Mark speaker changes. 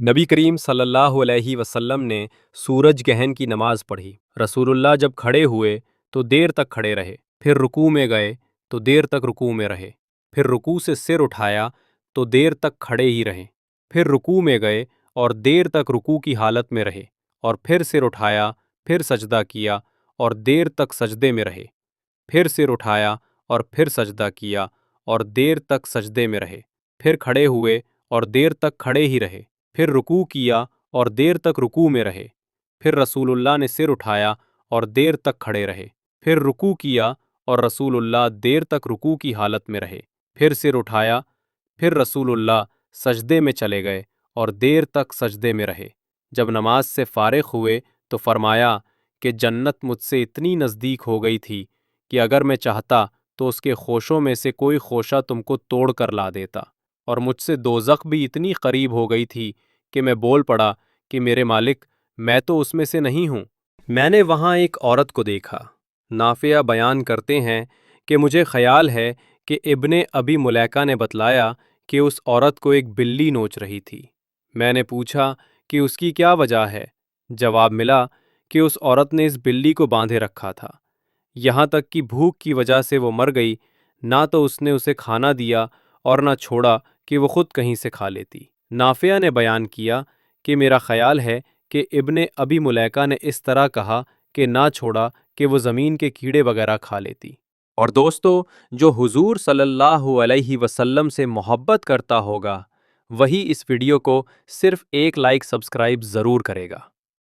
Speaker 1: नबी करीम सल्लल्लाहु अलैहि वसल्लम ने सूरज गहन की नमाज पढ़ी। रसूलुल्लाह जब खड़े हुए तो देर तक खड़े रहे, फिर रुकू में गए तो देर तक रुकू में रहे, फिर रुकू से सिर उठाया तो देर तक खड़े ही रहे, फिर रुकू में गए और देर तक रुकू की हालत में रहे, और फिर सिर उठाया, फिर सजदा किया और देर तक सजदे में रहे, फिर सिर उठाया और फिर सजदा किया और देर तक सजदे में रहे, फिर खड़े हुए और देर तक खड़े ही रहे, फिर रुकू किया और देर तक रुकू में रहे, फिर रसूलुल्लाह ने सिर उठाया और देर तक खड़े रहे, फिर रुकू किया और रसूलुल्लाह देर तक रुकू की हालत में रहे, फिर सिर उठाया, फिर रसूलुल्लाह सजदे में चले गए और देर तक सजदे में रहे। जब नमाज से फारिग हुए तो फरमाया कि जन्नत मुझसे इतनी नज़दीक हो गई थी कि अगर मैं चाहता तो उसके खोशों में से कोई खोशा तुमको तोड़ कर ला देता, और मुझसे दोज़ख भी इतनी करीब हो गई थी कि मैं बोल पड़ा कि मेरे मालिक, मैं तो उसमें से नहीं हूँ। मैंने वहाँ एक औरत को देखा। नाफिया बयान करते हैं कि मुझे ख्याल है कि इब्ने अबी मुलैका ने बतलाया कि उस औरत को एक बिल्ली नोच रही थी। मैंने पूछा कि उसकी क्या वजह है। जवाब मिला कि उस औरत ने इस बिल्ली को बांधे रखा था, यहाँ तक कि भूख की वजह से वो मर गई। ना तो उसने उसे खाना दिया और ना छोड़ा कि वो खुद कहीं से खा लेती। नाफिया ने बयान किया कि मेरा ख्याल है कि इब्ने अबी मुलैका ने इस तरह कहा कि ना छोड़ा कि वो ज़मीन के कीड़े वगैरह खा लेती। और दोस्तों, जो हुजूर सल्लल्लाहु अलैहि वसल्लम से मोहब्बत करता होगा वही इस वीडियो को सिर्फ एक लाइक सब्सक्राइब ज़रूर करेगा।